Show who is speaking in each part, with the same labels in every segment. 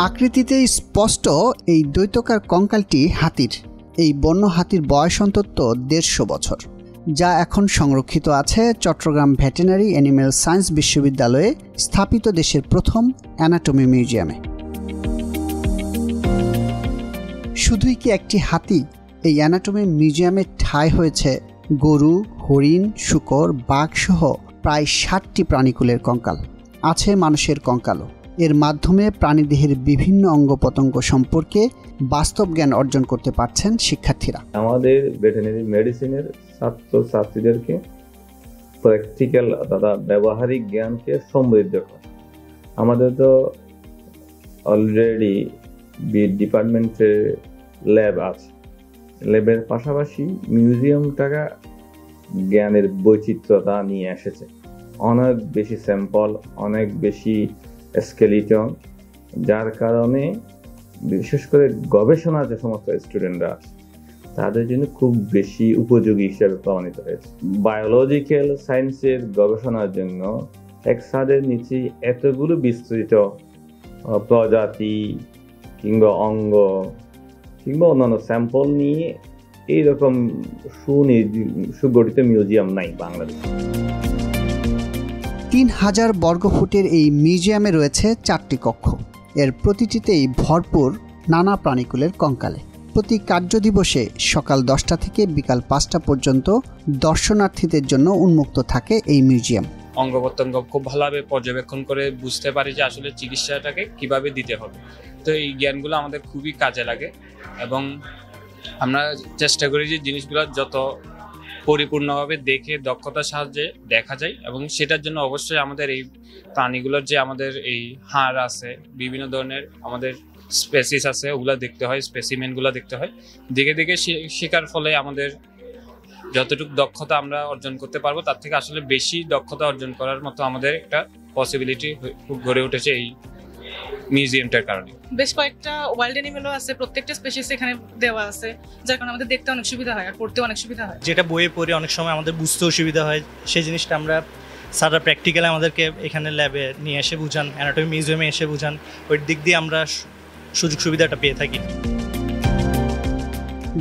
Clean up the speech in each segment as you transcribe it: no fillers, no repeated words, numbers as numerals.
Speaker 1: আকৃতিতে স্পষ্ট এই দৈত্যাকার কঙ্কালটি হাতির। এই বন্য হাতির বয়স অন্তত 150 বছর, যা এখন সংরক্ষিত আছে চট্টগ্রাম ভেটেরিনারি অ্যানিম্যাল সায়েন্স বিশ্ববিদ্যালয়ে স্থাপিত দেশের প্রথম অ্যানাটমি মিউজিয়ামে। শুধুই কি একটি হাতি? এই অ্যানাটমি মিউজিয়ামে ঠাঁই হয়েছে গরু, হরিণ, শূকর, বাঘ সহ প্রায় 60টি প্রাণীকুলের কঙ্কাল। আছে মানুষের কঙ্কালও। এর মাধ্যমে প্রাণীদেহের বিভিন্ন অঙ্গ প্রত্যঙ্গ সম্পর্কে বাস্তব জ্ঞান অর্জন করতে পারছেন শিক্ষার্থীরা।
Speaker 2: আমাদের ভেটেরিনারি মেডিসিনের ছাত্রছাত্রীদেরকে প্র্যাকটিক্যাল তথা ব্যবহারিক জ্ঞানকে সমৃদ্ধ করা। আমাদের তো অলরেডি ডিপার্টমেন্টে ল্যাব আছে, ল্যাবের পাশাপাশি মিউজিয়ামটা জ্ঞানের বৈচিত্র্যতা নিয়ে এসেছে। অনেক বেশি স্যাম্পল, অনেক বেশি স্কেলিটন, যার কারণে বিশেষ করে গবেষণা যে সমস্ত স্টুডেন্টরা আছে তাদের জন্য খুব বেশি উপযোগী হিসেবে প্রমাণিত হয়েছে। বায়োলজিক্যাল সায়েন্সের গবেষণার জন্য এক ছাদের নিচে এতগুলো বিস্তৃত প্রজাতি কিংবা অঙ্গ কিংবা অন্যান্য স্যাম্পল নিয়ে এইরকম সুগঠিত মিউজিয়াম নাই বাংলাদেশে।
Speaker 1: 3000 বর্গফুটের এই মিউজিয়ামে রয়েছে 4টি কক্ষ। এর প্রতিটিতেই ভরপুর নানা প্রাণীকুলের কঙ্কালে। প্রতি কার্যদিবসে সকাল 10টা থেকে বিকাল 5টা পর্যন্ত দর্শনার্থীদের জন্য উন্মুক্ত থাকে এই মিউজিয়াম।
Speaker 3: অঙ্গ প্রত্যঙ্গ খুব ভালোভাবে পর্যবেক্ষণ করে বুঝতে পারি যে আসলে চিকিৎসাটাকে কিভাবে দিতে হবে। তো এই জ্ঞানগুলো আমাদের খুবই কাজে লাগে এবং আমরা চেষ্টা করি যে জিনিসগুলো যত পরিপূর্ণভাবে দেখে দক্ষতার সাহায্যে দেখা যায় এবং সেটার জন্য অবশ্যই আমাদের এই প্রাণীগুলোর যে আমাদের এই হাড় আছে, বিভিন্ন ধরনের আমাদের স্পেসিস আছে, ওগুলো দেখতে হয়, স্পেসিমেনগুলো দেখতে হয়। দেখে দেখে শেখার ফলে আমাদের যতটুকু দক্ষতা আমরা অর্জন করতে পারবো তার থেকে আসলে বেশি দক্ষতা অর্জন করার মতো আমাদের একটা পসিবিলিটি গড়ে উঠেছে এই মিউজিয়ামটার কারণে।
Speaker 4: বেশ কয়েকটা ওয়াইল্ড অ্যানিমেলও আছে, প্রত্যেকটা স্পেসিস এখানে দেওয়া আছে, যার কারণে আমাদের দেখতে অনেক সুবিধা হয় আর পড়তে অনেক সুবিধা হয়।
Speaker 5: যেটা বইয়ে পড়ে অনেক সময় আমাদের বুঝতেও সুবিধা হয়, সেই জিনিসটা আমরা স্যাররা প্র্যাকটিক্যালি আমাদেরকে এখানে ল্যাবে নিয়ে এসে বুঝান, অ্যানাটমি মিউজিয়ামে এসে বুঝান। ওই দিক দিয়ে আমরা সুযোগ সুবিধাটা পেয়ে থাকি।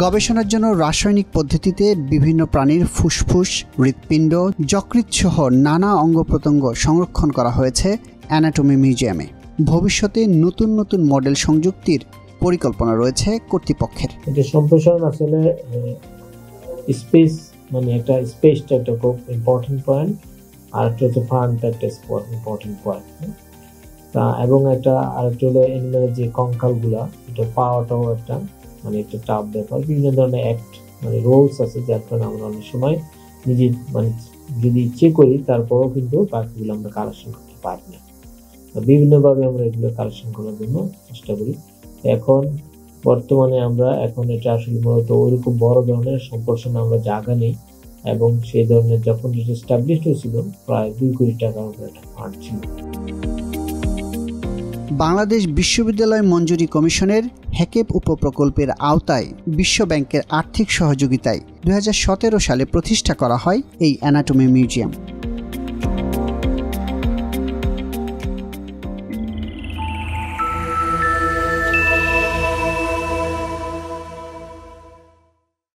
Speaker 1: গবেষণার জন্য রাসায়নিক পদ্ধতিতে বিভিন্ন প্রাণীর ফুসফুস, হৃৎপিণ্ড, যকৃৎ সহ নানা অঙ্গ প্রত্যঙ্গ সংরক্ষণ করা হয়েছে অ্যানাটমি মিউজিয়ামে। ভবিষ্যতে নতুন নতুন মডেল সংযুক্তির পরিকল্পনা রয়েছে কর্তৃপক্ষের।
Speaker 6: এটা সম্প্রসারণ আসলে স্পেস, মানে একটা স্পেসটা একটা খুব ইম্পর্টেন্ট পয়েন্ট, আর একটা হচ্ছে ফান্ডটা একটা ইম্পর্টেন্ট পয়েন্ট। তা এবং একটা আরেকটা হলো অ্যানিমেলের যে কঙ্কালগুলা, এটা পাওয়াটাও একটা মানে একটা টাফ ব্যাপার। বিভিন্ন ধরনের অ্যাক্ট মানে রোলস আছে, যার কারণে আমরা অনেক সময় নিজে মানে যদি ইচ্ছে করি তারপরেও কিন্তু বাকিগুলো আমরা কালেকশন করতে পারি না। বিভিন্নভাবে আমরা এগুলো কালেকশন করার জন্য চেষ্টা করি। এখন বর্তমানে আমরা এখন এটা আসলে মূলত ওইরকম বড় ধরনের সম্প্রসারণ আমরা জায়গা নেই, এবং সেই ধরনের যখন যেটা এস্টাবলিশড হয়েছিল প্রায় 2 কোটি টাকার উপরে একটা ফান্ড ছিল।
Speaker 1: বাংলাদেশ বিশ্ববিদ্যালয় মঞ্জুরি কমিশনের হ্যাকেপ উপপ্রকল্পের আওতায় বিশ্ব ব্যাংকের আর্থিক সহযোগিতায় 2017 সালে প্রতিষ্ঠা করা হয় এই অ্যানাটমি মিউজিয়াম।